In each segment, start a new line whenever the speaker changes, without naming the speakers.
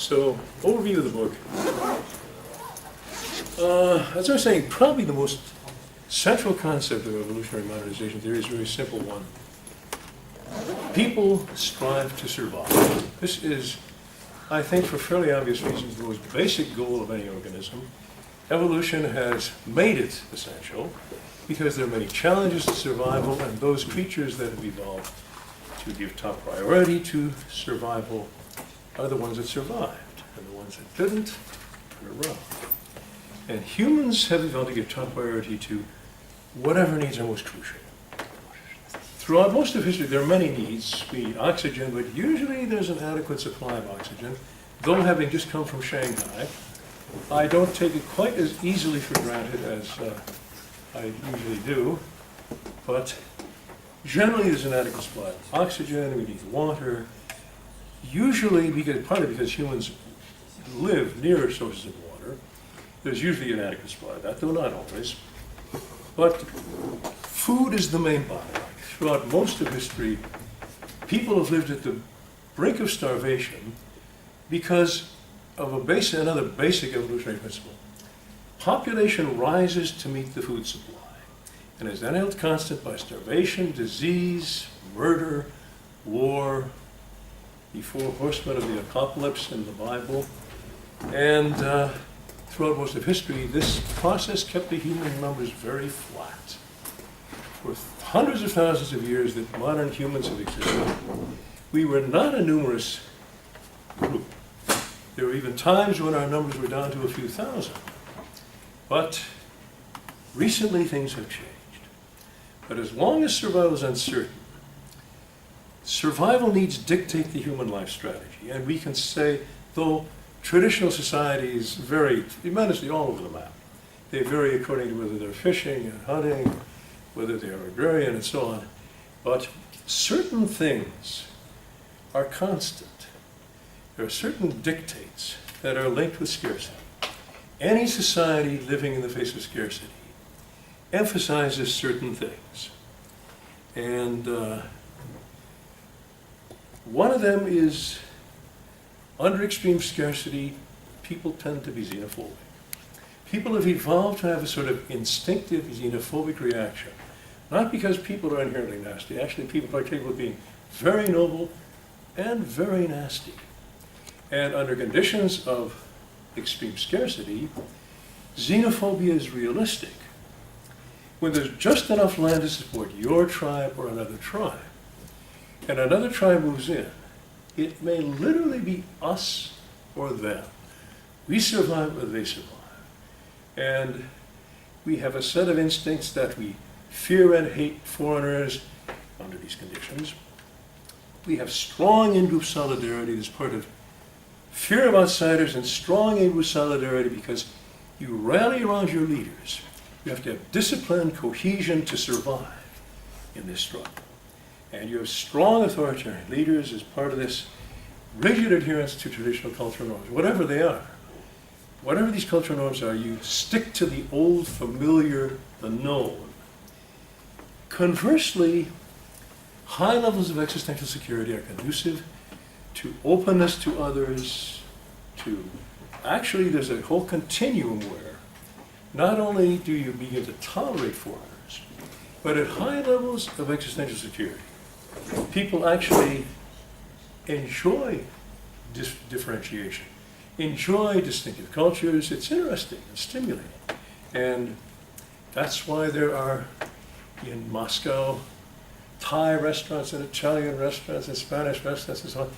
So, overview of the book. As I was saying, probably the most central concept of evolutionary modernization theory is a very simple one. People strive to survive. This is, I think, for fairly obvious reasons, the most basic goal of any organism. Evolution has made it essential because there are many challenges to survival, and those creatures that have evolved to give top priority to survival are the ones that survived, and the ones that didn't are around. And humans have evolved to give top priority to whatever needs are most crucial. Throughout most of history, there are many needs. We need oxygen, but usually there's an adequate supply of oxygen. Though having just come from Shanghai, I don't take it quite as easily for granted as I usually do, but generally there's an adequate supply of oxygen, we need water, usually partly because humans live near sources of water. There's usually an adequate supply of that, though not always. But food is the main bottleneck. Throughout most of history, people have lived at the brink of starvation because of another basic evolutionary principle. Population rises to meet the food supply, and is then held constant by starvation, disease, murder, war, the four horsemen of the apocalypse in the Bible. And throughout most of history, this process kept the human numbers very flat. For hundreds of thousands of years that modern humans have existed, we were not a numerous group. There were even times when our numbers were down to a few thousand. But recently things have changed. But as long as survival is uncertain, survival needs dictate the human life strategy. And we can say, though traditional societies vary tremendously all over the map, they vary according to whether they're fishing and hunting, whether they are agrarian and so on. But certain things are constant. There are certain dictates that are linked with scarcity. Any society living in the face of scarcity emphasizes certain things. And one of them is, under extreme scarcity, people tend to be xenophobic. People have evolved to have a sort of instinctive xenophobic reaction. Not because people are inherently nasty. Actually, people are capable of being very noble and very nasty. And under conditions of extreme scarcity, xenophobia is realistic. When there's just enough land to support your tribe or another tribe, and another tribe moves in, it may literally be us or them. We survive or they survive. And we have a set of instincts that we fear and hate foreigners under these conditions. We have strong in-group solidarity as part of fear of outsiders and strong in-group solidarity because you rally around your leaders. You have to have discipline, cohesion to survive in this struggle. And you have strong authoritarian leaders as part of this rigid adherence to traditional cultural norms, whatever they are. Whatever these cultural norms are, you stick to the old, familiar, the known. Conversely, high levels of existential security are conducive to openness to others, actually there's a whole continuum where not only do you begin to tolerate foreigners, but at high levels of existential security, people actually enjoy differentiation, enjoy distinctive cultures. It's interesting and stimulating. And that's why there are, in Moscow, Thai restaurants and Italian restaurants and Spanish restaurants and so on.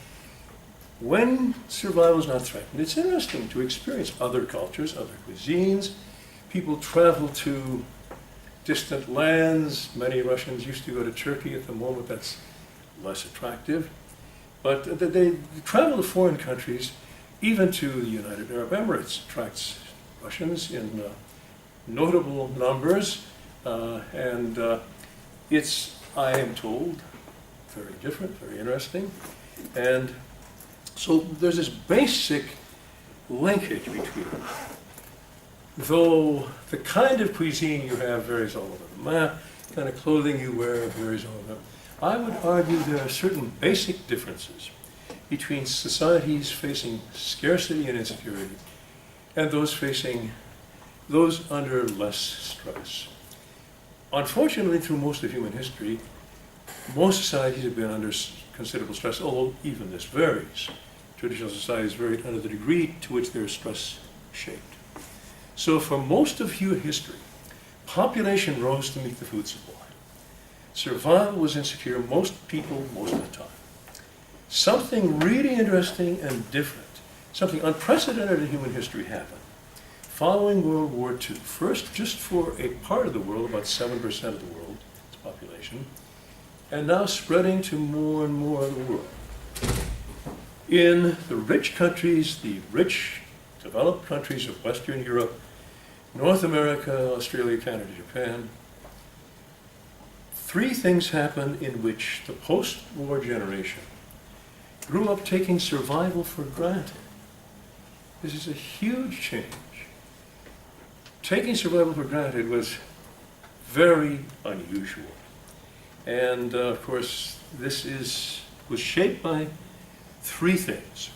When survival is not threatened, it's interesting to experience other cultures, other cuisines. People travel to distant lands. Many Russians used to go to Turkey. At the moment, that's less attractive. But they travel to foreign countries, even to the United Arab Emirates. Attracts Russians in notable numbers. It's, I am told, very different, very interesting. And so there's this basic linkage between them. Though the kind of cuisine you have varies all over the map, the kind of clothing you wear varies all over the map, I would argue there are certain basic differences between societies facing scarcity and insecurity and those under less stress. Unfortunately, through most of human history, most societies have been under considerable stress, although even this varies. Traditional societies vary under the degree to which their stress shaped. So for most of human history, population rose to meet the food supply. Survival was insecure, most people, most of the time. Something really interesting and different, something unprecedented in human history happened. Following World War II, first just for a part of the world, about 7% of the world's population, and now spreading to more and more of the world. In the rich countries, the rich, developed countries of Western Europe, North America, Australia, Canada, Japan, three things happened in which the post-war generation grew up taking survival for granted. This is a huge change. Taking survival for granted was very unusual. And of course, this was shaped by three things.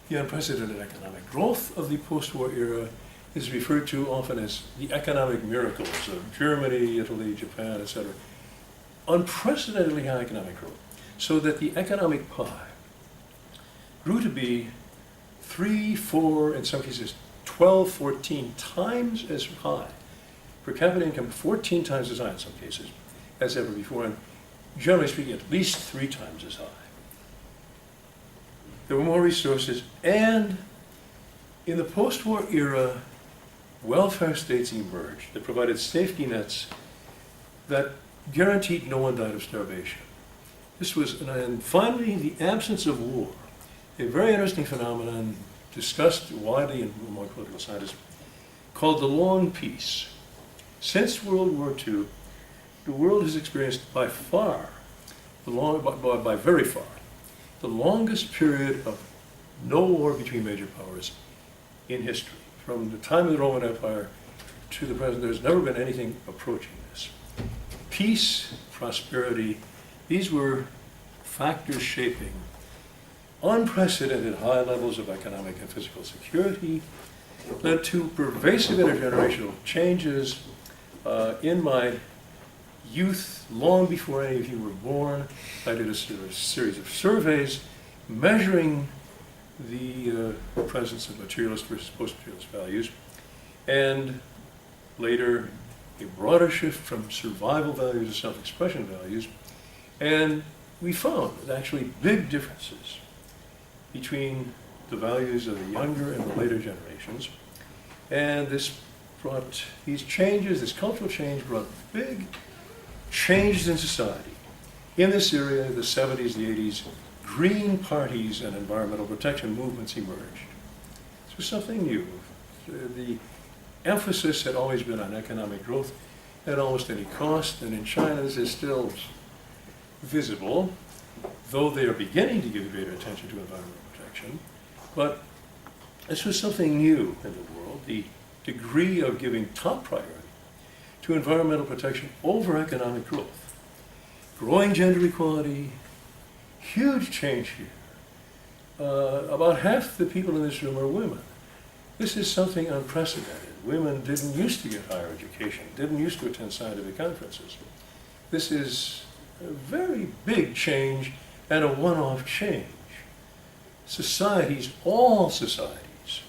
The unprecedented economic growth of the post-war era is referred to often as the economic miracles of Germany, Italy, Japan, etc. Unprecedentedly high economic growth, so that the economic pie grew to be 3, 4, in some cases 12, 14 times as high. Per capita income 14 times as high in some cases as ever before, and generally speaking at least 3 times as high. There were more resources, and in the post-war era, welfare states emerged that provided safety nets that guaranteed no one died of starvation. This was, and finally, the absence of war, a very interesting phenomenon discussed widely among political scientists, called the long peace. Since World War II, the world has experienced by far, by very far, the longest period of no war between major powers in history. From the time of the Roman Empire to the present, there's never been anything approaching this. Peace, prosperity, these were factors shaping unprecedented high levels of economic and physical security, led to pervasive intergenerational changes. In my youth, long before any of you were born, I did a series of surveys measuring the presence of materialist versus post-materialist values, and later a broader shift from survival values to self-expression values, and we found actually big differences between the values of the younger and the later generations, and this brought these changes, this cultural change brought big changes in society. In this area, the 70s, the 80s, green parties and environmental protection movements emerged. This was something new. The emphasis had always been on economic growth at almost any cost, and in China this is still visible, though they are beginning to give greater attention to environmental protection. But this was something new in the world, the degree of giving top priority to environmental protection over economic growth. Growing gender equality, huge change here. About half the people in this room are women. This is something unprecedented. Women didn't used to get higher education, didn't used to attend scientific conferences. This is a very big change and a one-off change. Societies, all societies,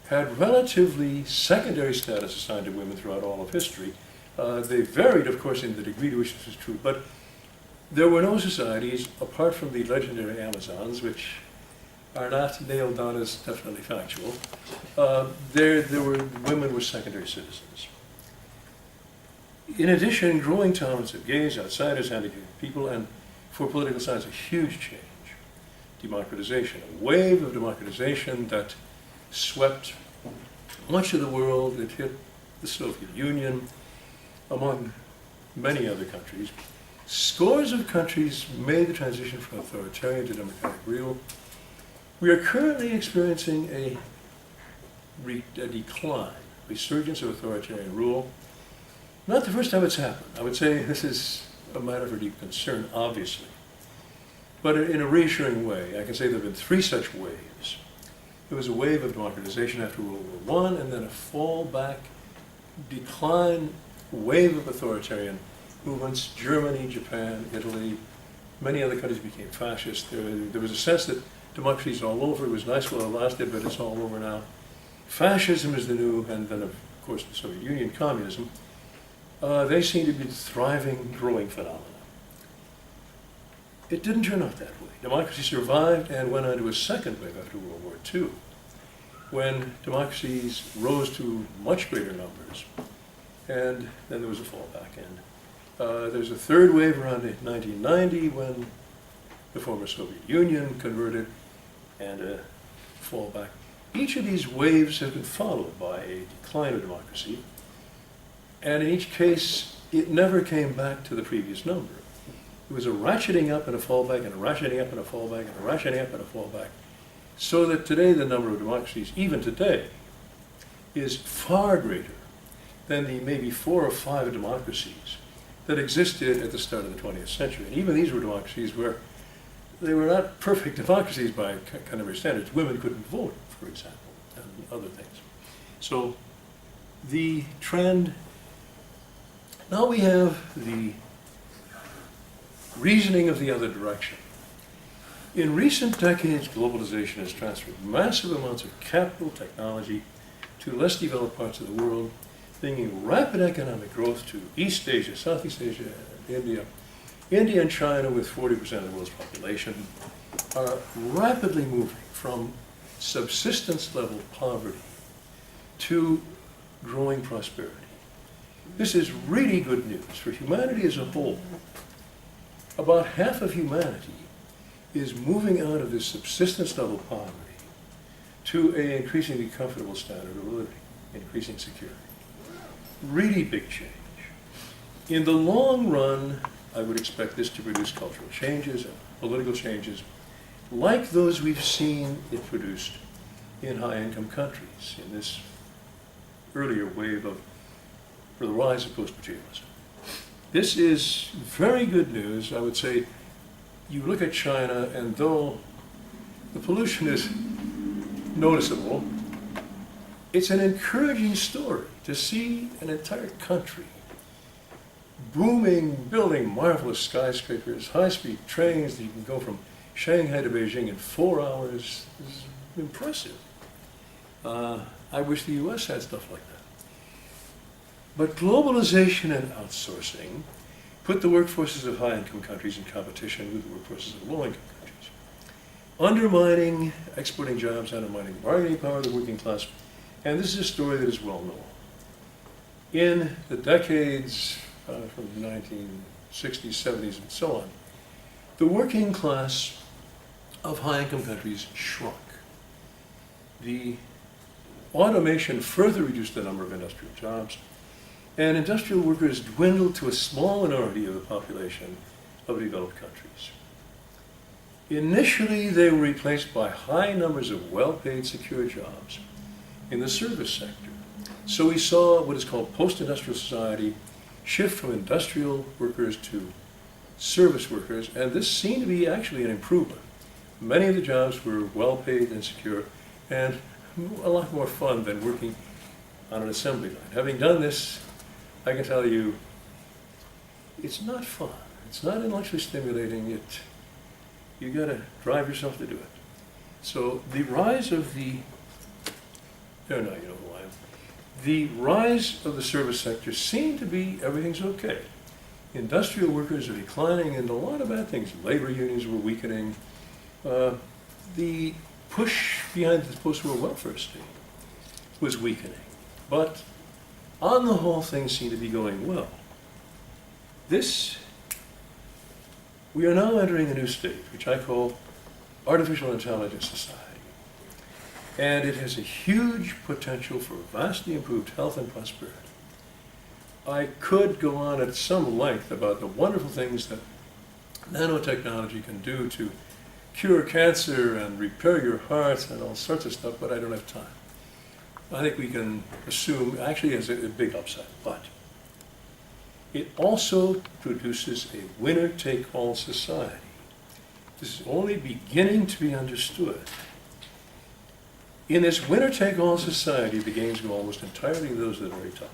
had relatively secondary status assigned to women throughout all of history. They varied, of course, in the degree to which this is true, but there were no societies, apart from the legendary Amazons, which are not nailed down as definitely factual. Women were secondary citizens. In addition, growing tolerance of gays, outsiders, handicapped people, and for political science, a huge change. Democratization, a wave of democratization that swept much of the world. It hit the Soviet Union, among many other countries. Scores of countries made the transition from authoritarian to democratic rule. We are currently experiencing a decline, resurgence of authoritarian rule. Not the first time it's happened. I would say this is a matter for deep concern, obviously. But in a reassuring way, I can say there have been three such waves. There was a wave of democratization after World War I, and then a fallback, decline, wave of authoritarian movements. Germany, Japan, Italy, many other countries became fascist. There was a sense that democracy is all over. It was nice while it lasted, but it's all over now. Fascism is the new, and then of course the Soviet Union, communism. They seem to be thriving, growing phenomena. It didn't turn out that way. Democracy survived and went on to a second wave after World War II, when democracies rose to much greater numbers, and then there was a fallback. And there's a third wave around 1990 when the former Soviet Union converted, and a fallback. Each of these waves has been followed by a decline of democracy, and in each case, it never came back to the previous number. It was a ratcheting up and a fallback, and a ratcheting up and a fallback, and a ratcheting up and a fallback, so that today the number of democracies, even today, is far greater than the maybe 4 or 5 democracies that existed at the start of the 20th century. And even these were democracies where they were not perfect democracies by contemporary standards. Women couldn't vote, for example, and other things. So the trend, now we have the reasoning of the other direction. In recent decades, globalization has transferred massive amounts of capital, technology to less developed parts of the world, bringing rapid economic growth to East Asia, Southeast Asia, and India. India and China, with 40% of the world's population, are rapidly moving from subsistence level poverty to growing prosperity. This is really good news for humanity as a whole. About half of humanity is moving out of this subsistence level poverty to an increasingly comfortable standard of living, increasing security. Really big change. In the long run, I would expect this to produce cultural changes and political changes like those we've seen it produced in high-income countries in this earlier wave of the rise of post-materialism. This is very good news. I would say you look at China, and though the pollution is noticeable, it's an encouraging story to see an entire country booming, building marvelous skyscrapers, high-speed trains that you can go from Shanghai to Beijing in 4 hours. This is impressive. I wish the US had stuff like that. But globalization and outsourcing put the workforces of high-income countries in competition with the workforces of low-income countries, undermining exporting jobs, undermining the bargaining power of the working class. And this is a story that is well known. In the decades from the 1960s, 70s, and so on, the working class of high-income countries shrunk. The automation further reduced the number of industrial jobs, and industrial workers dwindled to a small minority of the population of developed countries. Initially, they were replaced by high numbers of well-paid, secure jobs in the service sector. So we saw what is called post-industrial society shift from industrial workers to service workers, and this seemed to be actually an improvement. Many of the jobs were well-paid and secure, and a lot more fun than working on an assembly line. Having done this, I can tell you, it's not fun. It's not intellectually stimulating. You got to drive yourself to do it. So the rise of the, no, you know who I am. The rise of the service sector seemed to be everything's okay. Industrial workers are declining, and a lot of bad things. Labor unions were weakening. The push behind the post-war welfare state was weakening. But on the whole, things seem to be going well. We are now entering a new stage, which I call artificial intelligence society. And it has a huge potential for vastly improved health and prosperity. I could go on at some length about the wonderful things that nanotechnology can do to cure cancer and repair your heart and all sorts of stuff, but I don't have time. I think we can assume actually has a big upside, but it also produces a winner-take-all society. This is only beginning to be understood. In this winner-take-all society, the gains go almost entirely to those at the very top.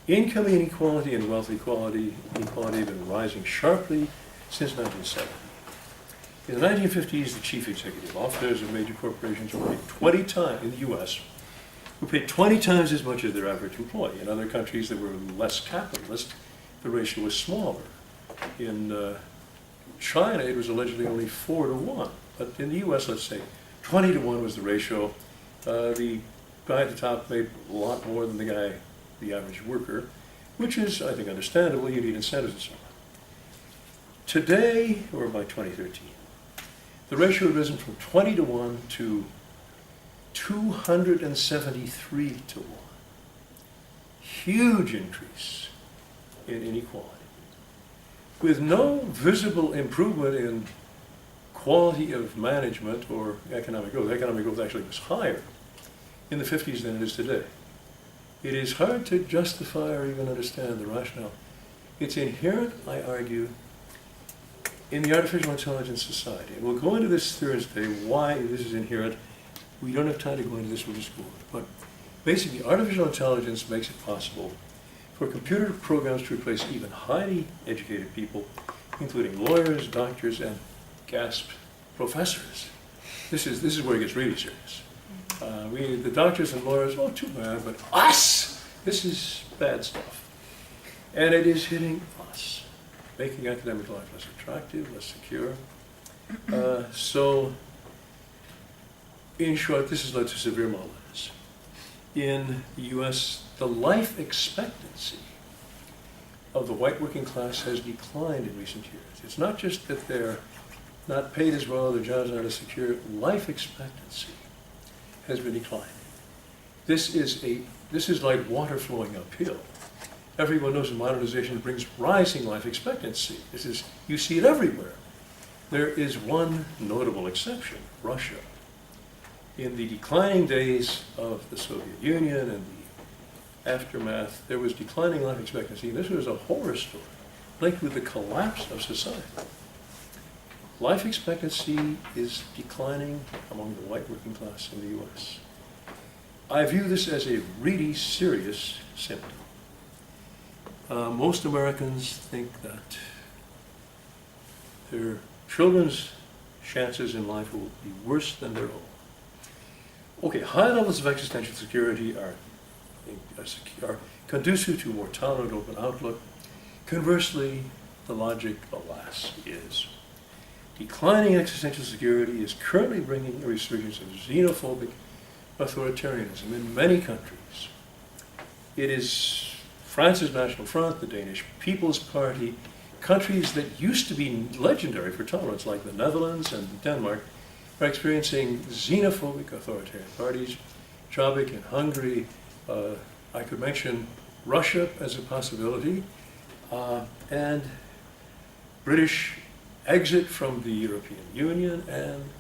Income inequality and wealth equality have been rising sharply since 1970. In the 1950s, the chief executive officers of major corporations were paid 20 times, in the US, were paid 20 times as much as their average employee. In other countries that were less capitalist, the ratio was smaller. In China, it was allegedly only 4 to 1. But in the US, let's say, 20 to 1 was the ratio. The guy at the top made a lot more than the average worker, which is, I think, understandable. You need incentives and so on. Today, or by 2013, the ratio had risen from 20 to 1 to 273 to 1. Huge increase in inequality, with no visible improvement in quality of management or economic growth. Economic growth actually was higher in the 50s than it is today. It is hard to justify or even understand the rationale. It's inherent, I argue, in the artificial intelligence society. And we'll go into this Thursday, why this is inherent. We don't have time to go into this, we'll just go over it. But basically, artificial intelligence makes it possible for computer programs to replace even highly educated people, including lawyers, doctors, and gasp, professors. This is where it gets really serious. The doctors and lawyers, oh, too bad, but us! This is bad stuff. And it is hitting us, making academic life less attractive, less secure. So, in short, this has led to severe malaise. In the US, the life expectancy of the white working class has declined in recent years. It's not just that they're not paid as well, their jobs not as secure. Life expectancy has been declining. This is like water flowing uphill. Everyone knows that modernization brings rising life expectancy. You see it everywhere. There is one notable exception, Russia. In the declining days of the Soviet Union and the aftermath, there was declining life expectancy. This was a horror story linked with the collapse of society. Life expectancy is declining among the white working class in the US. I view this as a really serious symptom. Most Americans think that their children's chances in life will be worse than their own. Okay, high levels of existential security are conducive to a more tolerant, open outlook. Conversely, the logic, alas, is declining existential security is currently bringing a resurgence of xenophobic authoritarianism in many countries. It is France's National Front, the Danish People's Party, countries that used to be legendary for tolerance, like the Netherlands and Denmark, are experiencing xenophobic authoritarian parties. Jobbik in Hungary, I could mention Russia as a possibility, and British exit from the European Union, and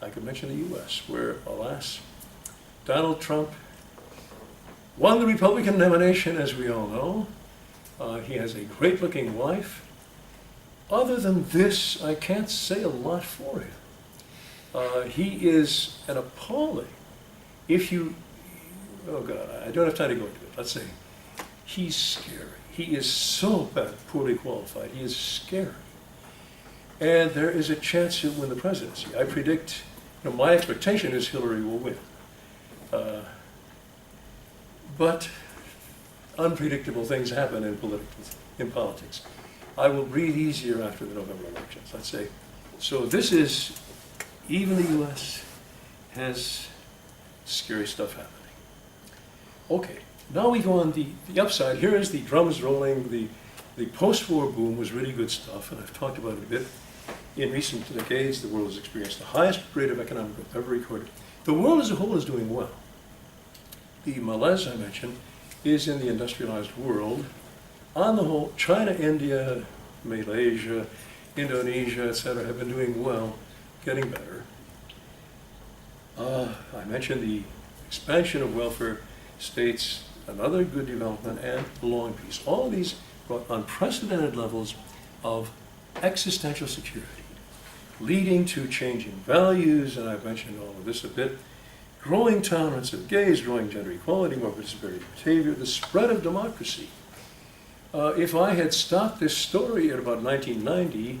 I could mention the US, where, alas, Donald Trump won the Republican nomination, as we all know. He has a great-looking wife. Other than this, I can't say a lot for him. He is an appalling, oh God, I don't have time to go into it. Let's say, he's scary. He is so bad, poorly qualified. He is scary. And there is a chance he'll win the presidency. I predict, my expectation is Hillary will win. But unpredictable things happen in politics. I will breathe easier after the November elections, let's say. So this is, even the US has scary stuff happening. Okay, now we go on the upside. Here is the drums rolling. The post-war boom was really good stuff, and I've talked about it a bit. In recent decades, the world has experienced the highest rate of economic growth ever recorded. The world as a whole is doing well. The malaise I mentioned is in the industrialized world. On the whole, China, India, Malaysia, Indonesia, etc., have been doing well, getting better. I mentioned the expansion of welfare states, another good development, and law and peace. All of these brought unprecedented levels of existential security. leading to changing values, and I've mentioned all of this a bit, growing tolerance of gays, growing gender equality, more participatory behavior, the spread of democracy. If I had stopped this story at about 1990,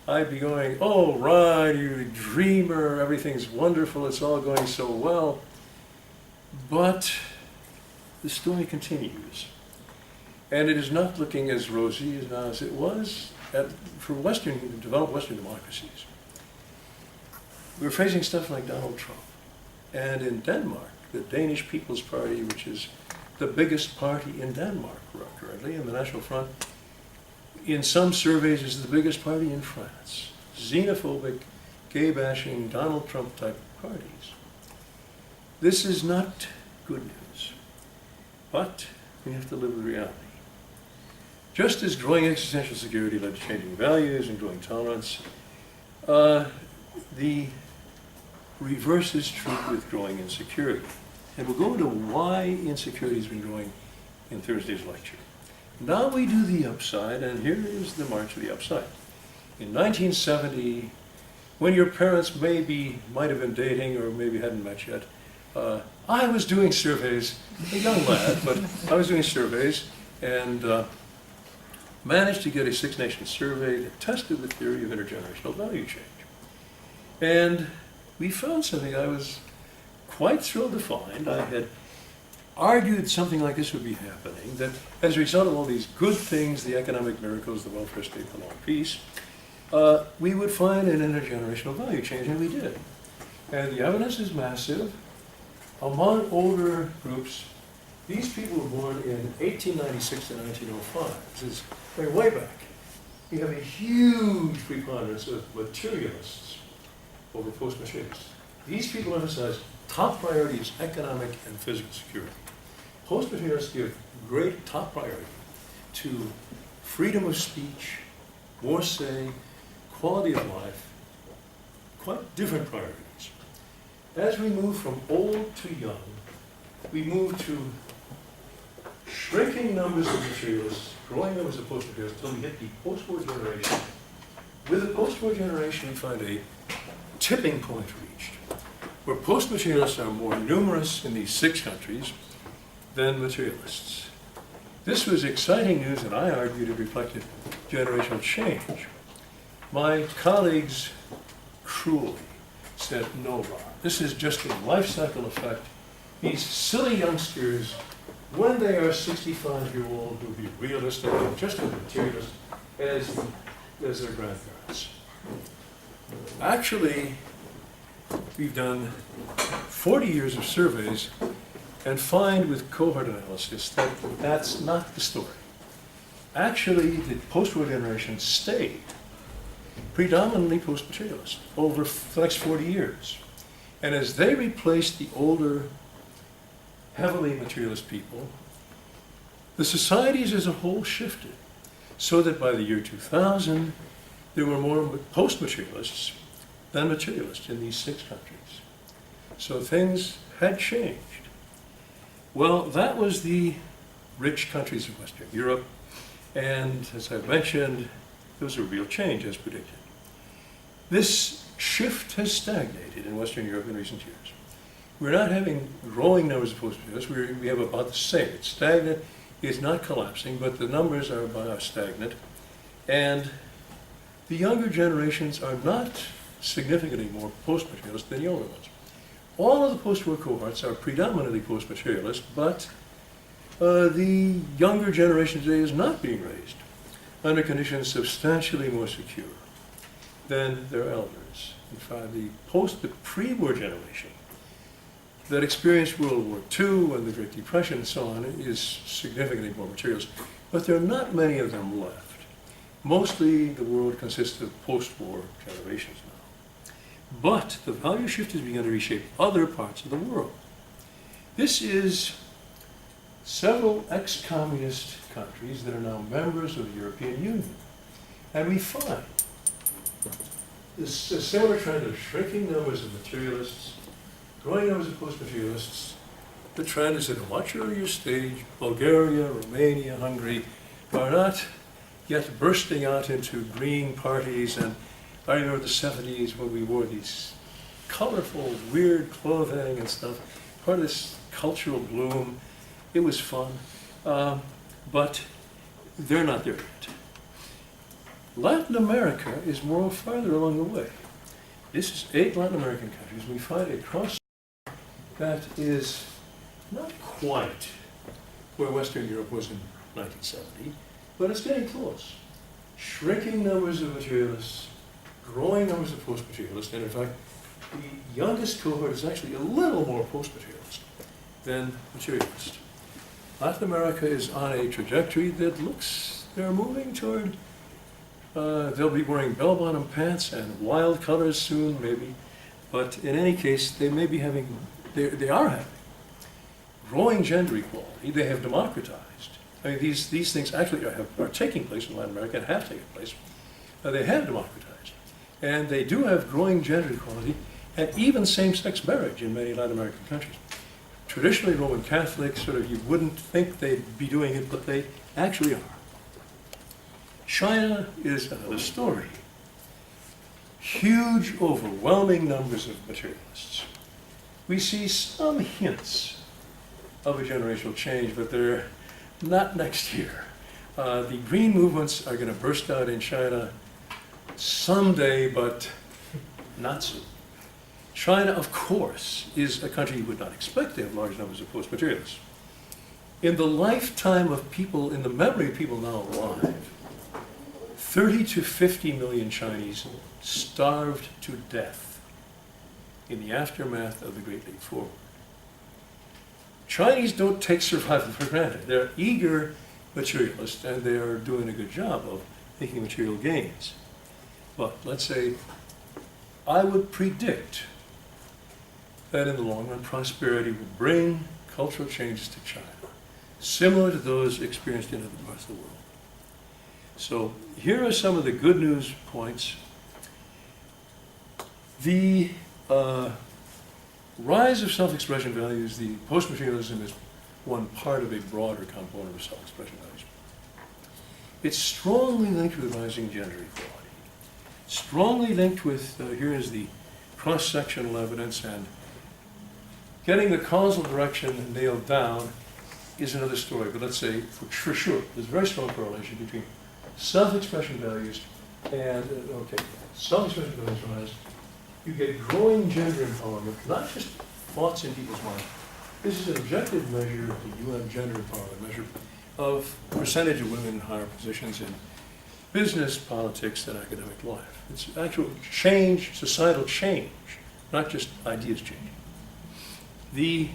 I'd be going, oh, Ron, you dreamer, everything's wonderful, it's all going so well. But the story continues. And it is not looking as rosy as it was for developed Western democracies. We're facing stuff like Donald Trump. And in Denmark, the Danish People's Party, which is the biggest party in Denmark currently, in the National Front, in some surveys is the biggest party in France. Xenophobic, gay-bashing, Donald Trump-type parties. This is not good news, but we have to live with reality. Just as growing existential security led to changing values and growing tolerance, the reverse is true with growing insecurity. And we'll go into why insecurity has been growing in Thursday's lecture. Now we do the upside, and here is the march of the upside. In 1970, when your parents might have been dating or maybe hadn't met yet, I was doing surveys, a young lad, but I was doing surveys, and managed to get a six-nation survey that tested the theory of intergenerational value change. And we found something I was quite thrilled to find. I had argued something like this would be happening, that as a result of all these good things, the economic miracles, the welfare state, the law of peace, we would find an intergenerational value change, and we did. And the evidence is massive. Among older groups, these people were born in 1896 to 1905. This is going way back. We have a huge preponderance of materialists over post-materialists. These people emphasize top priority is economic and physical security. Post-materialists give great top priority to freedom of speech, more say, quality of life, quite different priorities. As we move from old to young, we move to shrinking numbers of materialists, growing numbers of post-materialists, until we hit the post-war generation. With the post-war generation, we find a tipping point reached, where post-materialists are more numerous in these 6 countries than materialists. This was exciting news, and I argued it reflected generational change. My colleagues cruelly said, no, Ron, this is just a life cycle effect. These silly youngsters, when they are 65-year-old, will be realistic and just as materialist as their grandparents. Actually, we've done 40 years of surveys and find with cohort analysis that that's not the story. Actually, the post-war generation stayed predominantly post-materialist over the next 40 years. And as they replaced the older, heavily materialist people, the societies as a whole shifted, so that by the year 2000, there were more post-materialists than materialists in these 6 countries. So things had changed. Well, that was the rich countries of Western Europe, and as I've mentioned, there was a real change as predicted. This shift has stagnated in Western Europe in recent years. We're not having growing numbers of post-materialists, we have about the same. It's stagnant, it's not collapsing, but the numbers are stagnant, and the younger generations are not significantly more post-materialist than the older ones. All of the post-war cohorts are predominantly post-materialist, but the younger generation today is not being raised under conditions substantially more secure than their elders. In fact, the pre-war generation that experienced World War II and the Great Depression and so on is significantly more materialist, but there are not many of them left. Mostly the world consists of post-war generations now. But the value shift has begun to reshape other parts of the world. This is several ex-communist countries that are now members of the European Union. And we find this similar trend of shrinking numbers of materialists, growing numbers of post-materialists. The trend is at a much earlier stage. Bulgaria, Romania, Hungary are not yet bursting out into green parties and I remember the 70s when we wore these colorful, weird clothing and stuff, part of this cultural bloom. It was fun, but they're not there yet. Latin America is more farther along the way. This is 8 Latin American countries. We find a cross that is not quite where Western Europe was in 1970, but it's getting close. Shrinking numbers of materialists, growing numbers of post-materialists, and in fact, the youngest cohort is actually a little more post-materialist than materialist. Latin America is on a trajectory that looks, they're moving toward, they'll be wearing bell-bottom pants and wild colors soon, maybe, but in any case, they may be having, they are having growing gender equality. They have democratized. I mean, these things actually are taking place in Latin America and have taken place. They have democratized. And they do have growing gender equality and even same-sex marriage in many Latin American countries. Traditionally, Roman Catholics, sort of, you wouldn't think they'd be doing it, but they actually are. China is another story. Huge, overwhelming numbers of materialists. We see some hints of a generational change, but they're not next year. The green movements are going to burst out in China someday, but not soon. China, of course, is a country you would not expect to have large numbers of post-materialists. In the lifetime of people, in the memory of people now alive, 30 to 50 million Chinese starved to death in the aftermath of the Great Leap Forward. Chinese don't take survival for granted. They're eager materialists, and they are doing a good job of making material gains. But let's say, I would predict that in the long run, prosperity will bring cultural changes to China, similar to those experienced in other parts of the world. So here are some of the good news points. The rise of self-expression values, the post-materialism is one part of a broader component of self-expression values. It's strongly linked with rising gender equality, strongly linked with, here is the cross-sectional evidence, and getting the causal direction nailed down is another story, but let's say for sure, there's a very strong correlation between self-expression values and, self-expression values rise. You get growing gender empowerment, not just thoughts in people's minds. This is an objective measure, the UN gender empowerment measure, of percentage of women in higher positions in business, politics, and academic life. It's actual change, societal change, not just ideas changing. The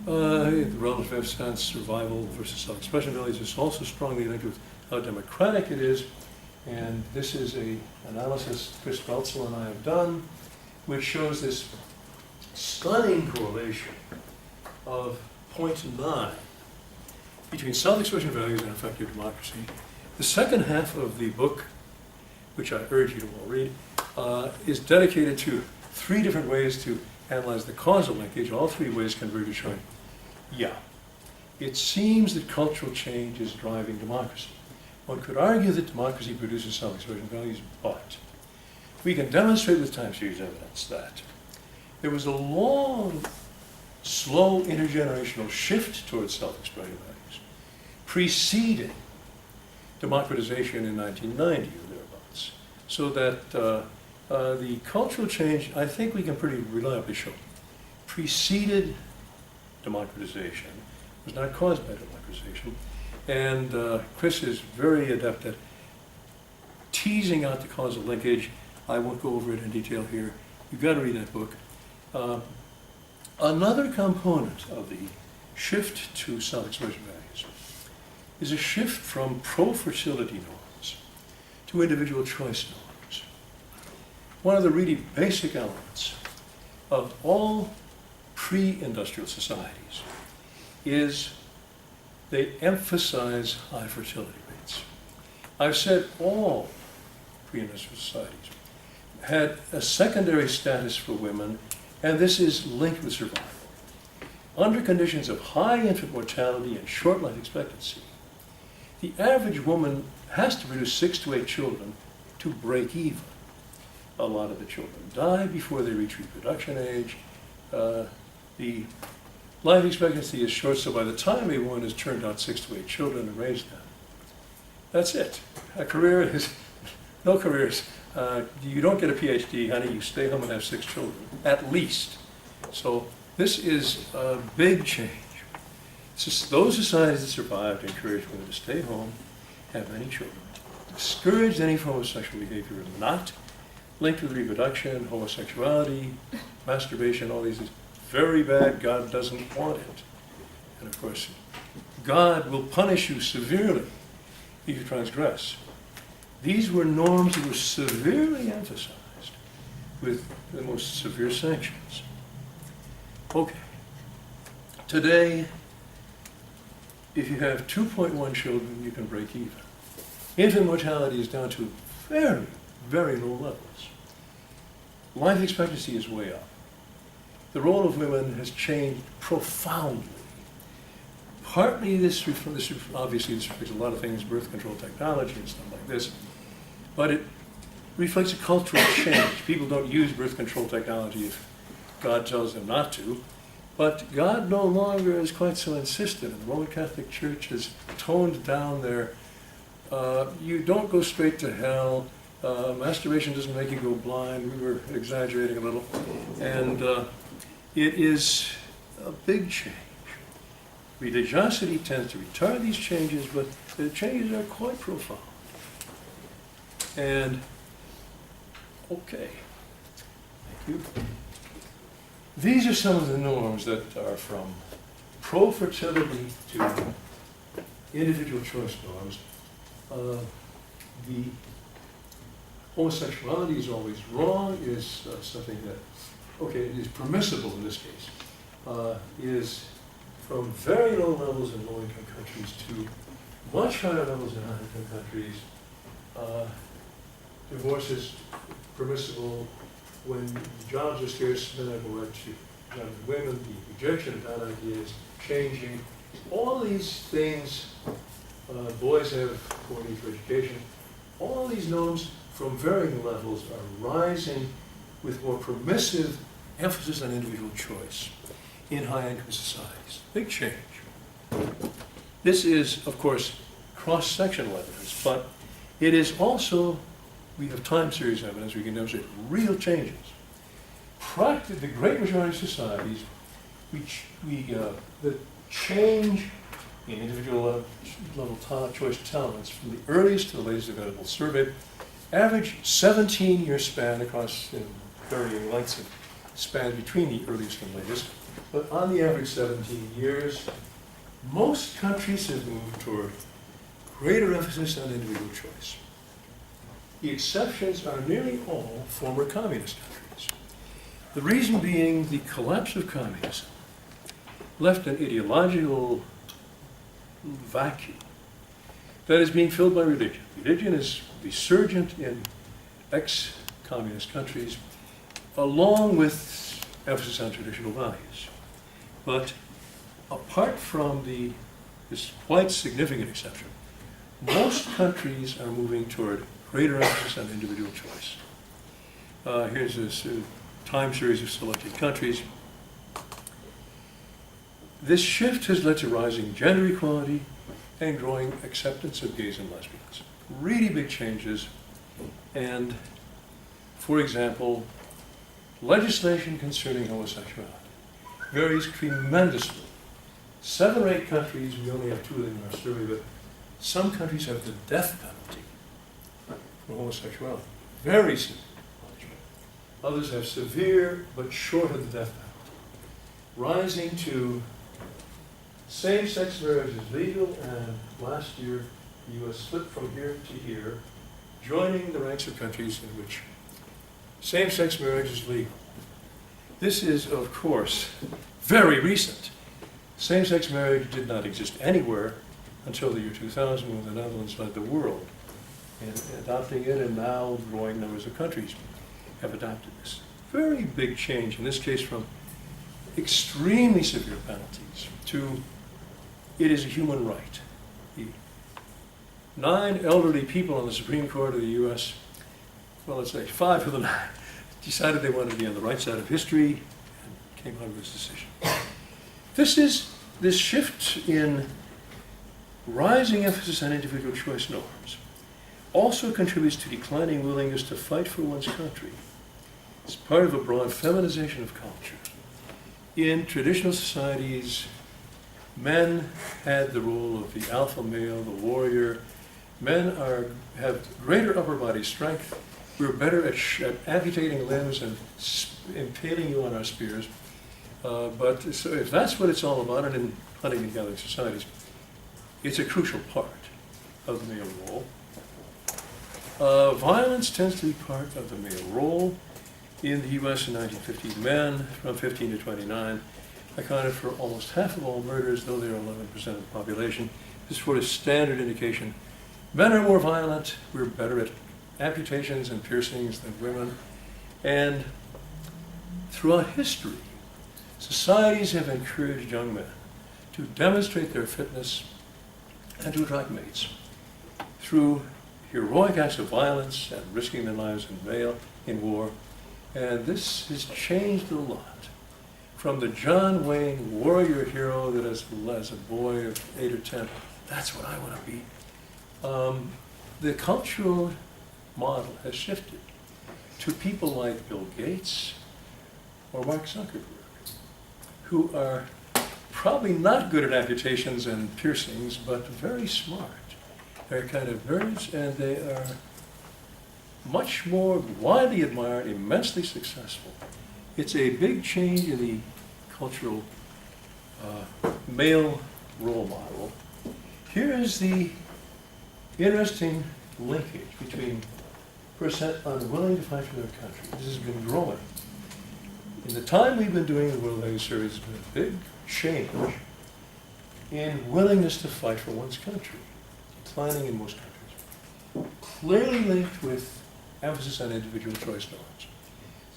relative emphasis survival versus self-expression values is also strongly linked with how democratic it is. And this is an analysis Chris Belzel and I have done, which shows this stunning correlation of 0.9 between self-expression values and effective democracy. The second half of the book, which I urge you to all read, is dedicated to 3 different ways to analyze the causal linkage. All 3 ways converge to showing, yeah, it seems that cultural change is driving democracy. One could argue that democracy produces self-expression values, but we can demonstrate with time series evidence that there was a long, slow intergenerational shift towards self-expression values, preceding democratization in 1990 or thereabouts. So that the cultural change, I think we can pretty reliably show, preceded democratization, was not caused by democratization. And Chris is very adept at teasing out the causal linkage. I won't go over it in detail here. You've got to read that book. Another component of the shift to self-expression values is a shift from pro-fertility norms to individual choice norms. One of the really basic elements of all pre-industrial societies is they emphasize high fertility rates. I've said all pre-industrial societies had a secondary status for women, and this is linked with survival. Under conditions of high infant mortality and short life expectancy, the average woman has to produce 6 to 8 children to break even. A lot of the children die before they reach reproduction age. The life expectancy is short, so by the time a woman has turned out 6 to 8 children and raised them, that's it. A career is, no careers. You don't get a PhD, honey, you stay home and have 6 children, at least. So this is a big change. It's just those societies that survived encourage women to stay home, have many children, discourage any form of sexual behavior not linked with reproduction, homosexuality, masturbation, all these things. Very bad, God doesn't want it. And of course, God will punish you severely if you transgress. These were norms that were severely emphasized with the most severe sanctions. Okay. Today, if you have 2.1 children, you can break even. Infant mortality is down to very, very low levels. Life expectancy is way up. The role of women has changed profoundly. Partly obviously this reflects a lot of things, birth control technology and stuff like this, but it reflects a cultural change. People don't use birth control technology if God tells them not to, but God no longer is quite so insistent. And the Roman Catholic Church has toned down their, you don't go straight to hell, masturbation doesn't make you go blind, we were exaggerating a little, and it is a big change. Religiosity tends to retard these changes, but the changes are quite profound. And, okay, thank you. These are some of the norms that are from pro-fertility to individual choice norms. The homosexuality is always wrong, is something that, okay, it is permissible in this case, is from very low levels in low-income countries to much higher levels in high-income countries. Divorce is permissible when jobs are scarce, men have a right to jobs and women. The rejection of that idea is changing. All these things, boys have more need for education. All these norms from varying levels are rising with more permissive emphasis on individual choice in high-income societies. Big change. This is, of course, cross-sectional evidence, but it is also, we have time series evidence, we can demonstrate real changes. The great majority of societies, the change in individual level choice tolerance from the earliest to the latest available survey, average 17-year span across varying lengths of span between the earliest and latest. But on the average 17 years, most countries have moved toward greater emphasis on individual choice. The exceptions are nearly all former communist countries. The reason being the collapse of communism left an ideological vacuum that is being filled by religion. Religion is resurgent in ex-communist countries, along with emphasis on traditional values. But apart from this quite significant exception, most countries are moving toward greater emphasis on individual choice. Here's this time series of selected countries. This shift has led to rising gender equality and growing acceptance of gays and lesbians. Really big changes. And, for example, legislation concerning homosexuality varies tremendously. 7 or 8 countries, we only have 2 of them in our survey, but some countries have the death penalty for homosexuality. Very severe punishment. Others have severe but short of the death penalty. Rising to same-sex marriage is legal, and last year the U.S. slipped from here to here, joining the ranks of countries in which same-sex marriage is legal. This is, of course, very recent. Same-sex marriage did not exist anywhere until the year 2000, when the Netherlands led the world in adopting it, and now growing numbers of countries have adopted this. Very big change, in this case from extremely severe penalties to it is a human right. The 9 elderly people on the Supreme Court of the U.S., well, let's say 5 of the 9, decided they wanted to be on the right side of history and came out with this decision. This shift in rising emphasis on individual choice norms also contributes to declining willingness to fight for one's country. It's part of a broad feminization of culture. In traditional societies, men had the role of the alpha male, the warrior. Men have greater upper body strength. We're better at amputating limbs and impaling you on our spears. But so if that's what it's all about, and in hunting and gathering societies, it's a crucial part of the male role. Violence tends to be part of the male role. In the US in 1950, men from 15 to 29 accounted for almost half of all murders, though they are 11% of the population. This is for a standard indication. Men are more violent, we're better at amputations and piercings than women. And throughout history, societies have encouraged young men to demonstrate their fitness and to attract mates through heroic acts of violence and risking their lives in war. And this has changed a lot. From the John Wayne warrior hero that as a boy of 8 or 10, that's what I want to be. The cultural model has shifted to people like Bill Gates or Mark Zuckerberg, who are probably not good at amputations and piercings, but very smart. They're kind of nerds, and they are much more widely admired, immensely successful. It's a big change in the cultural male role model. Here is the interesting linkage between percent unwilling to fight for their country. This has been growing. In the time we've been doing the World Values Survey, there's been a big change in willingness to fight for one's country, declining in most countries. Clearly linked with emphasis on individual choice norms.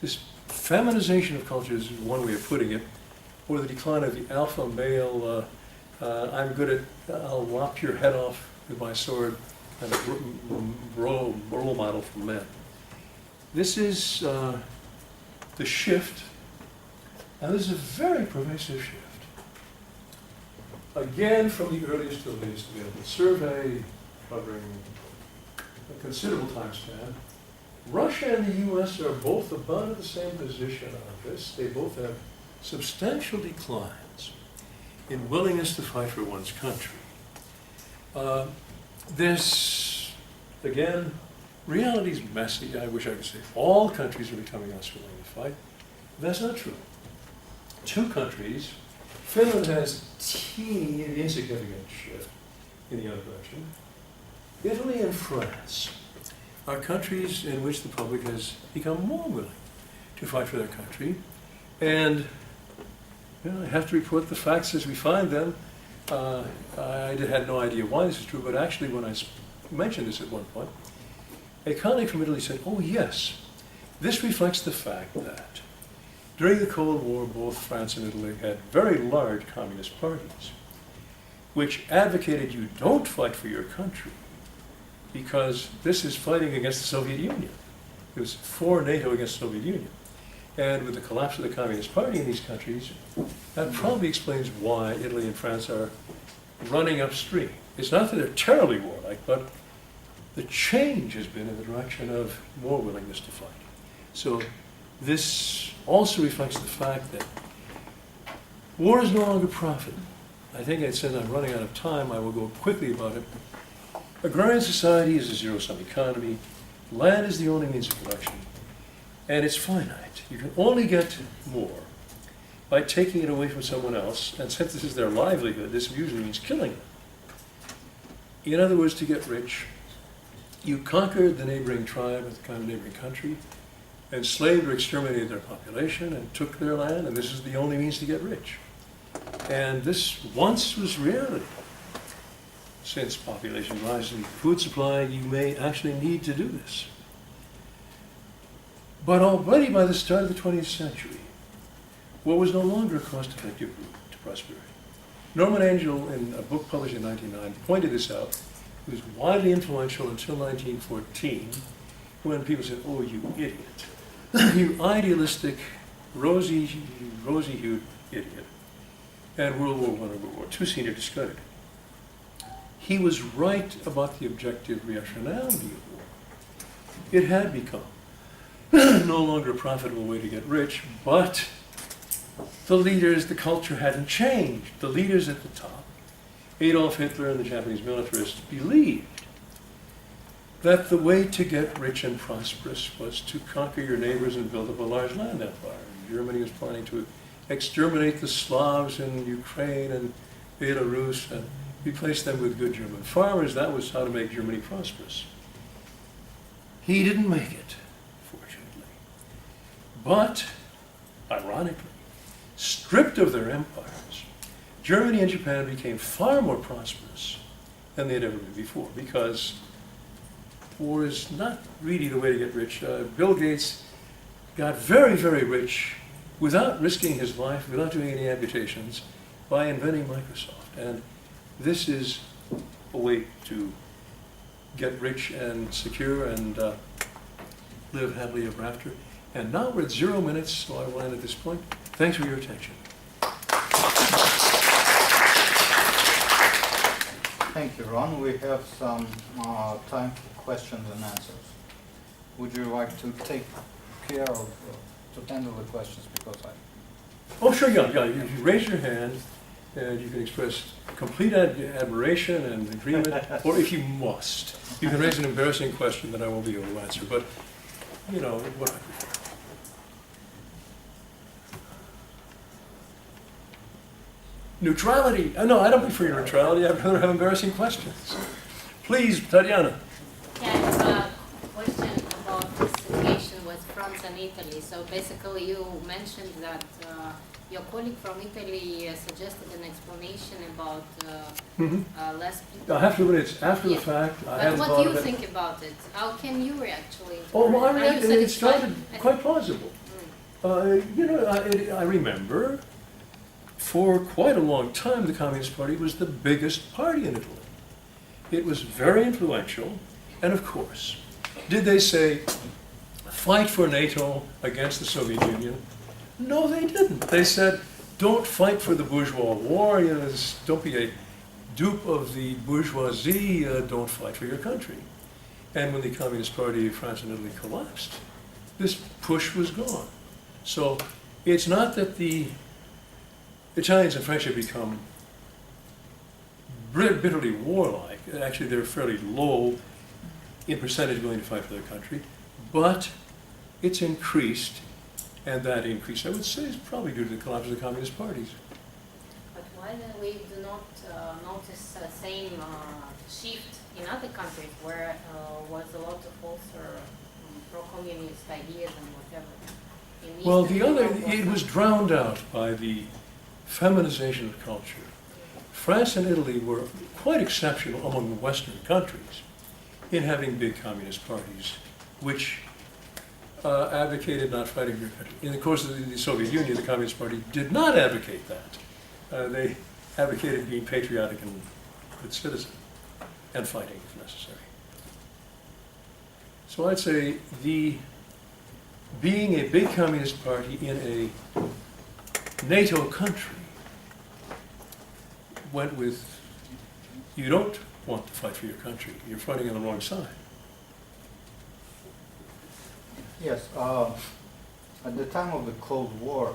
This feminization of culture is one way of putting it, or the decline of the alpha male, I'm good at, I'll lop your head off with my sword, and a role model for men. This is the shift, and this is a very pervasive shift. Again, from the earliest to the latest available survey, covering a considerable time span. Russia and the US are both about at the same position on this. They both have substantial declines in willingness to fight for one's country. This, again, reality is messy. I wish I could say all countries are becoming less willing to fight. That's not true. 2 countries, Finland has teeny insignificant shift in the other direction. Italy and France are countries in which the public has become more willing to fight for their country. And I have to report the facts as we find them. I had no idea why this is true, but actually when I mentioned this at one point, a colleague from Italy said, oh yes, this reflects the fact that during the Cold War, both France and Italy had very large communist parties, which advocated you don't fight for your country, because this is fighting against the Soviet Union. It was for NATO against the Soviet Union. And with the collapse of the Communist Party in these countries, that probably explains why Italy and France are running upstream. It's not that they're terribly warlike, but the change has been in the direction of more willingness to fight. So this also reflects the fact that war is no longer profit. I think it says I'm running out of time. I will go quickly about it. Agrarian society is a zero-sum economy. Land is the only means of production, and it's finite. You can only get more by taking it away from someone else, and since this is their livelihood, this usually means killing them. In other words, to get rich, you conquered the neighboring tribe with the kind of neighboring country, enslaved or exterminated their population, and took their land, and this is the only means to get rich. And this once was reality. Since population rises and food supply, you may actually need to do this. But already by the start of the 20th century, war was no longer a cost-effective route to prosperity. Norman Angell, in a book published in 1909, pointed this out. It was widely influential until 1914, when people said, "Oh, you idiot," you idealistic, rosy-hued idiot, and World War I and World War II senior discarded. He was right about the objective rationality of war. It had become no longer a profitable way to get rich, but the leaders, the culture hadn't changed. The leaders at the top, Adolf Hitler and the Japanese militarists, believed that the way to get rich and prosperous was to conquer your neighbors and build up a large land empire. Germany was planning to exterminate the Slavs in Ukraine and Belarus and replace them with good German farmers. That was how to make Germany prosperous. He didn't make it, fortunately. But, ironically, stripped of their empires, Germany and Japan became far more prosperous than they had ever been before, because war is not really the way to get rich. Bill Gates got very, very rich without risking his life, without doing any amputations, by inventing Microsoft. And this is a way to get rich and secure and live happily ever after. And now we're at 0 minutes, so I will end at this point. Thanks for your attention.
Thank you, Ron. We have some time for questions and answers. Would you like to take care of, to handle the questions, because I...
Oh, sure, yeah. You raise your hand, and you can express complete admiration and agreement, or if you must, you can raise an embarrassing question that I won't be able to answer, but, you know, what I prefer. Neutrality. No, I don't prefer neutrality. I'd rather have embarrassing questions. Please, Tatiana.
Yeah, I have a question about the situation with France and Italy. So basically you mentioned that your colleague from Italy suggested an explanation about less people.
I have to admit, it's after the fact.
But what do you think about it? How can you actually?
Oh, well, I
Are you
read it started
satisfied?
quite plausible. You know, I remember for quite a long time the Communist Party was the biggest party in Italy. It was very influential, and of course, did they say, fight for NATO against the Soviet Union? No, they didn't. They said, don't fight for the bourgeois war, you know, don't be a dupe of the bourgeoisie, don't fight for your country. And when the Communist Party of France and Italy collapsed, this push was gone. So it's not that the Italians and French have become bitterly warlike. Actually, they're fairly low in percentage willing to fight for their country, but it's increased, and that increase, I would say, is probably due to the collapse of the communist parties.
But why then we do not notice the same shift in other countries where was a lot of also pro-communist ideas and whatever?
Well, it was drowned out by the feminization of culture. France and Italy were quite exceptional among the Western countries in having big communist parties, which advocated not fighting for your country. In the course of the Soviet Union, the Communist Party did not advocate that. They advocated being patriotic and good citizen and fighting if necessary. So I'd say being a big communist party in a NATO country went with, you don't want to fight for your country, you're fighting on the wrong side.
Yes, at the time of the Cold War,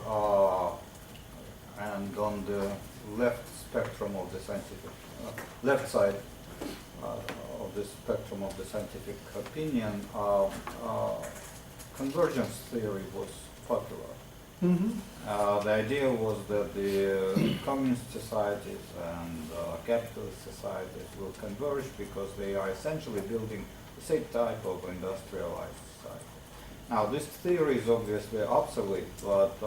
and on the left spectrum of the scientific, left side of the spectrum of the scientific opinion, convergence theory was popular.
Mm-hmm.
The idea was that the communist societies and capitalist societies will converge because they are essentially building the same type of industrialized society. Now, this theory is obviously obsolete, but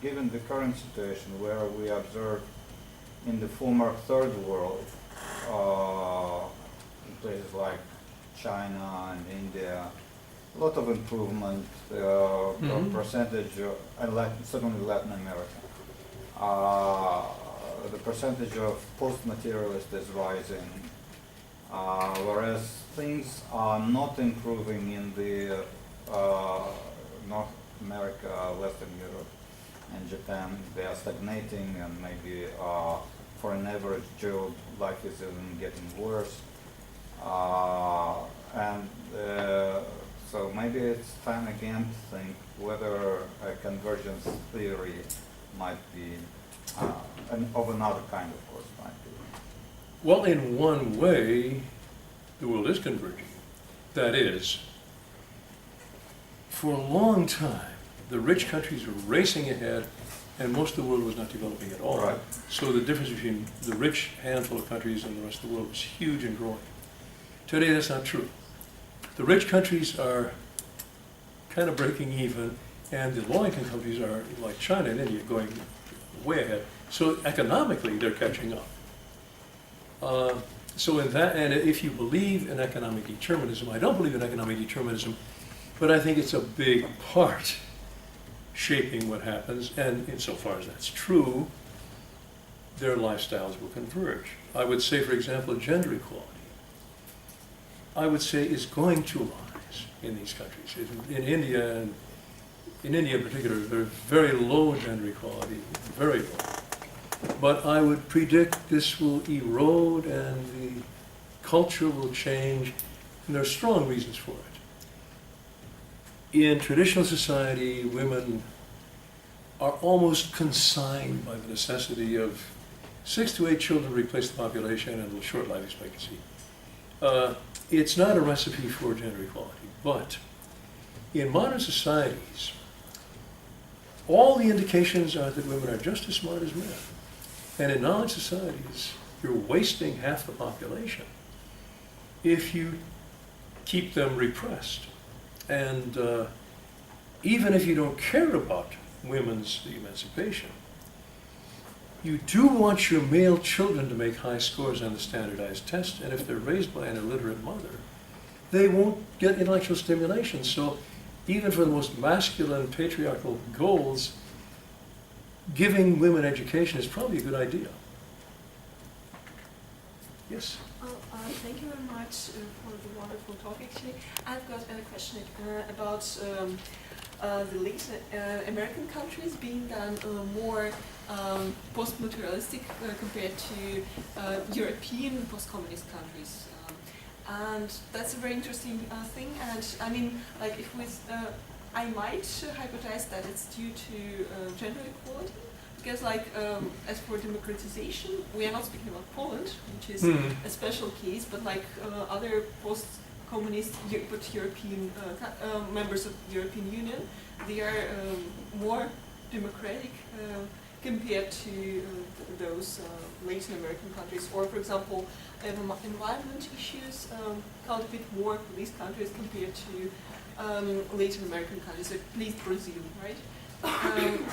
given the current situation where we observe in the former Third World, in places like China and India, a lot of improvement, percentage, and certainly Latin America. The percentage of post-materialist is rising, whereas things are not improving in the North America, Western Europe, and Japan. They are stagnating, and maybe for an average Joe, life is even getting worse. So maybe it's time again to think whether a convergence theory might be of another kind, of course, might be.
Well, in one way, the world is converging. That is, for a long time, the rich countries were racing ahead, and most of the world was not developing at all.
Right.
So the difference between the rich handful of countries and the rest of the world was huge and growing. Today, that's not true. The rich countries are kind of breaking even, and the low-income countries are, like China and India, going way ahead. So economically, they're catching up. So in that, and if you believe in economic determinism, I don't believe in economic determinism, but I think it's a big part shaping what happens, and insofar as that's true, their lifestyles will converge. I would say, for example, gender equality, I would say, is going to rise in these countries. In India in particular, there's very low gender equality, very low. But I would predict this will erode and the culture will change, and there are strong reasons for it. In traditional society, women are almost consigned by the necessity of 6 to 8 children to replace the population and a short life expectancy. It's not a recipe for gender equality, but in modern societies, all the indications are that women are just as smart as men. And in knowledge societies, you're wasting half the population if you keep them repressed. And even if you don't care about women's emancipation, you do want your male children to make high scores on the standardized test, and if they're raised by an illiterate mother, they won't get intellectual stimulation. So even for the most masculine patriarchal goals, giving women education is probably a good idea. Yes?
Thank you very much for the wonderful talk, actually. I've got a question about the Latin American countries being done more post-materialistic compared to European post-communist countries. And that's a very interesting thing. And I mean, like, if we, I might hypothesize that it's due to gender equality. Because, like, as for democratization, we are not speaking about Poland, which is a special case, but like other post-communist but European members of the European Union, they are more democratic compared to those Latin American countries. Or, for example, environment issues count a bit more for these countries compared to Latin American countries, at least Brazil, right?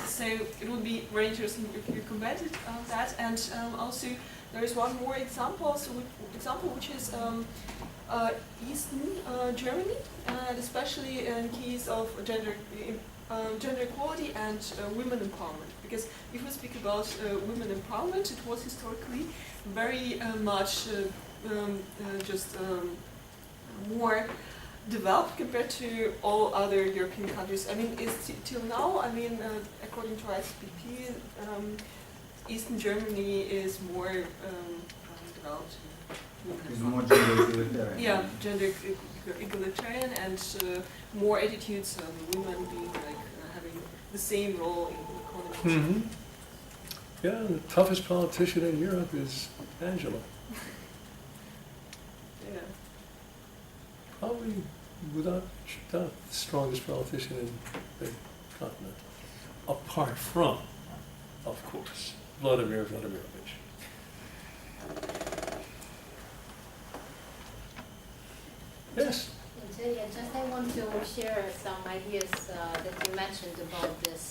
So it would be very interesting if you commented on that. And also, there is one more example, which is Eastern Germany, and especially in case of gender equality and women empowerment. Because if we speak about women empowerment, it was historically very much just more developed compared to all other European countries. I mean, till now, I mean, according to ISPP, Eastern Germany is more developed.
It's more gender egalitarian.
Yeah, gender egalitarian, and more attitudes on women being like having the same role in the economy.
Mm-hmm. Yeah, the toughest politician in Europe is Angela.
Yeah.
Probably without the strongest politician in the continent, apart from, of course, Vladimir Vladimirovich. Yes?
Just I want to share some ideas that you mentioned about this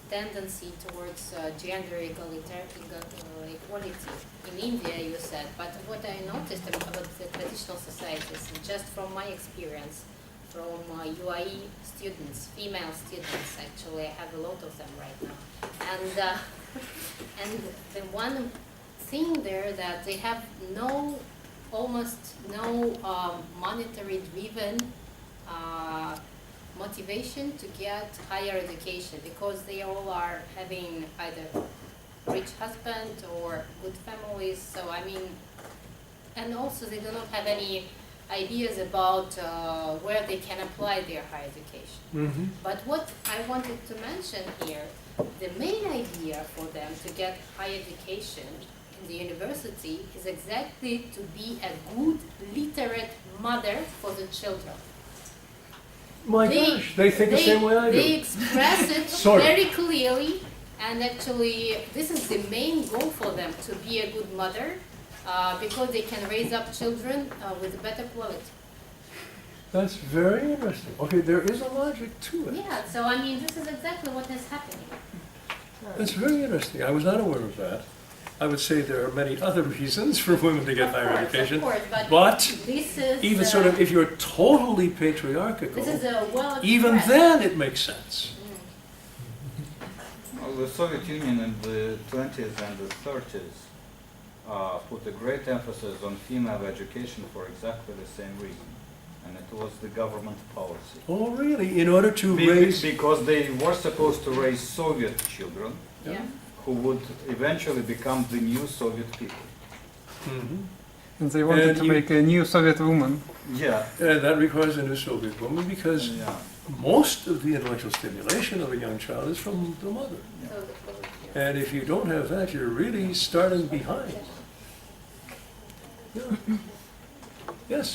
tendency towards gender equality. In India, you said, but what I noticed about the traditional societies, just from my experience, from UAE students, female students, actually, I have a lot of them right now, and the one thing there that they have no almost no monetary driven motivation to get higher education because they all are having either rich husband or good families. So I mean, and also they do not have any ideas about where they can apply their higher education.
Mm-hmm.
But what I wanted to mention here, the main idea for them to get higher education in the university is exactly to be a good literate mother for the children.
My gosh, they think the same way I
They
do.
express it
Sort of.
very clearly, and actually this is the main goal for them, to be a good mother, because they can raise up children with better quality.
That's very interesting. Okay, there is a logic to it.
Yeah, so I mean, this is exactly what is happening.
That's very interesting. I was not aware of that. I would say there are many other reasons for women to get higher education.
Of course,
But
this is
even sort of, if you're totally patriarchal,
this is a well
even
expressed.
then it makes sense.
Well, the Soviet Union in the 20s and the 30s put a great emphasis on female education for exactly the same reason. And it was the government policy.
Oh, really? In order to raise...
Because they were supposed to raise Soviet children
Yeah.
who would eventually become the new Soviet people.
Mhm.
And they wanted
And
to
you-
make a new Soviet woman.
Yeah.
And that requires a new Soviet woman because
Yeah.
most of the intellectual stimulation of a young child is from the mother.
So the-
And if you don't have that, you're really starting behind. Yeah. Yes.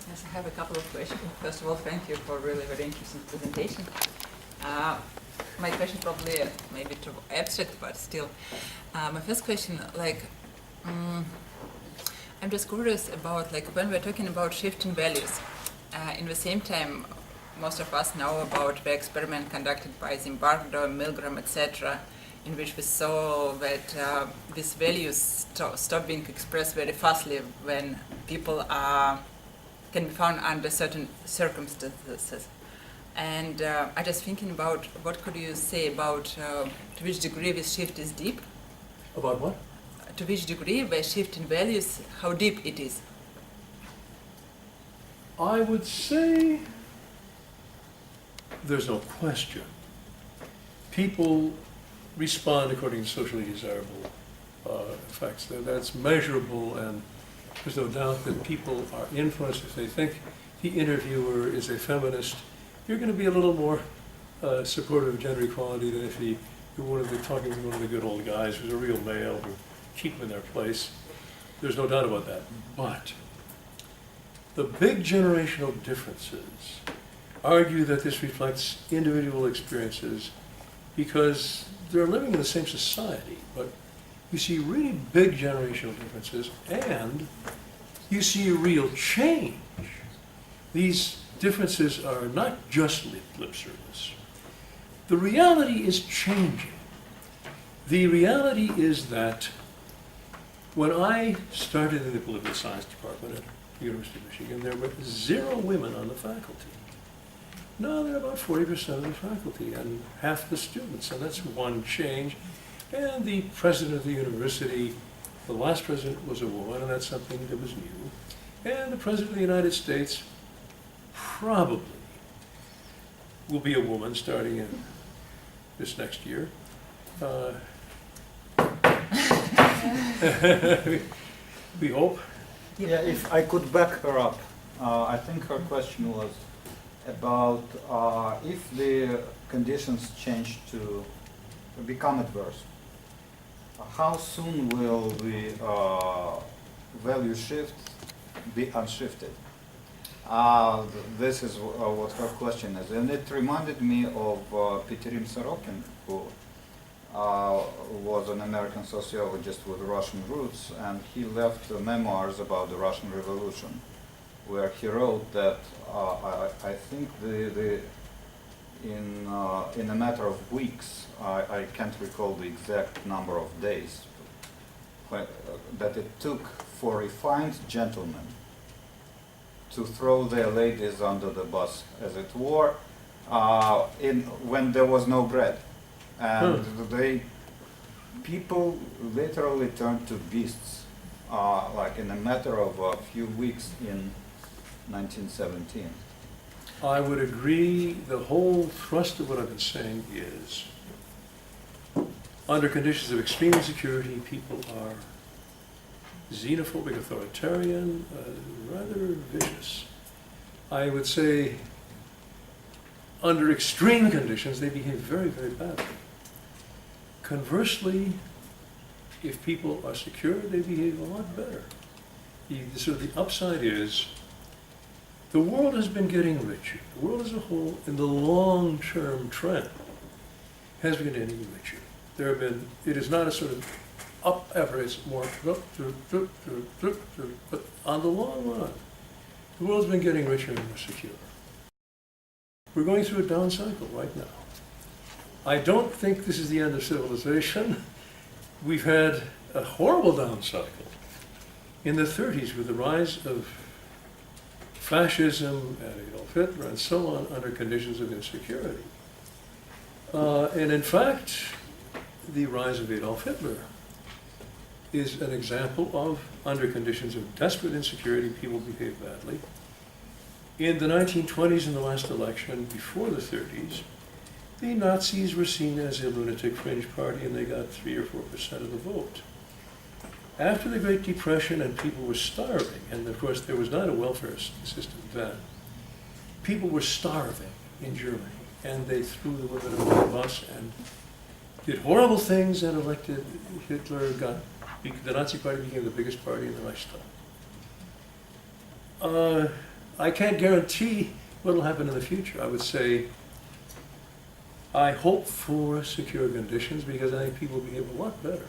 Yes, I have a couple of questions. First of all, thank you for really very interesting presentation. My question probably maybe too abstract, but still. My first question, I'm just curious about when we're talking about shifting values. In the same time, most of us know about the experiment conducted by Zimbardo, Milgram, etc., in which we saw that these values stop being expressed very fastly when people can be found under certain circumstances. And I just thinking about what could you say about to which degree this shift is deep,
About what?
to which degree the shift in values, how deep it is.
I would say there's no question. People respond according to socially desirable effects. That's measurable, and there's no doubt that people are influenced. If they think the interviewer is a feminist, you're going to be a little more supportive of gender equality than if you're talking to one of the good old guys who's a real male who keep them in their place. There's no doubt about that. But the big generational differences argue that this reflects individual experiences because they're living in the same society, but you see really big generational differences and you see a real change. These differences are not just lip service. The reality is changing. The reality is that when I started in the political science department at the University of Michigan, there were 0 women on the faculty. Now there are about 40% of the faculty and half the students, and that's one change. And the president of the university, the last president was a woman, and that's something that was new. And the president of the United States probably will be a woman starting in this next year. We hope.
Yeah, if I could back her up, I think her question was about if the conditions change to become adverse, how soon will the value shift be unshifted? This is what her question is, and it reminded me of Peterim Sorokin, who was an American sociologist with Russian roots, and he left memoirs about the Russian Revolution, where he wrote that I think in a matter of weeks, I can't recall the exact number of days, that it took for refined gentlemen to throw their ladies under the bus, as it were, when there was no bread. And people literally turned to beasts like in a matter of a few weeks in 1917.
I would agree. The whole thrust of what I've been saying is, under conditions of extreme insecurity, people are xenophobic, authoritarian, rather vicious. I would say, under extreme conditions, they behave very, very badly. Conversely, if people are secure, they behave a lot better. So the upside is, the world has been getting richer. The world as a whole, in the long-term trend, has been getting richer. There have been, it is not a sort of up effort, it's more, but on the long run, the world's been getting richer and more secure. We're going through a down cycle right now. I don't think this is the end of civilization. We've had a horrible down cycle in the 30s with the rise of fascism and Adolf Hitler and so on under conditions of insecurity. And in fact, the rise of Adolf Hitler is an example of, under conditions of desperate insecurity, people behave badly. In the 1920s, in the last election, before the 30s, the Nazis were seen as a lunatic fringe party and they got 3 or 4% of the vote. After the Great Depression and people were starving, and of course there was not a welfare system then, people were starving in Germany and they threw the women under the bus and did horrible things and elected Hitler. The Nazi Party became the biggest party in the Reichstag. I can't guarantee what will happen in the future. I would say I hope for secure conditions because I think people behave a lot better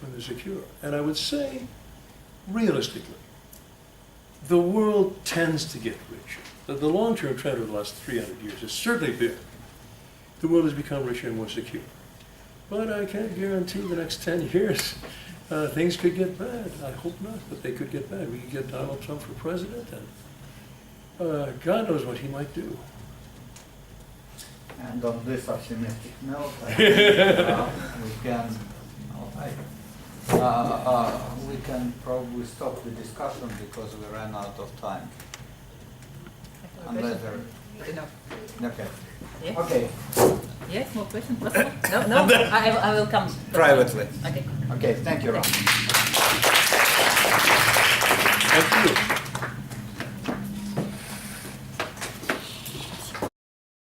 when they're secure. And I would say, realistically, the world tends to get richer. The long-term trend over the last 300 years has certainly been the world has become richer and more secure. But I can't guarantee the next 10 years things could get bad. I hope not, but they could get bad. We could get Donald Trump for president, and God knows what he might do.
And on this optimistic note, we can probably stop the discussion because we ran out of time. Unless there.
Enough.
Okay.
Yeah?
Okay.
Yes, more questions? No, I will come.
Privately.
Okay.
Okay. Thank you, Ron.
Thank you.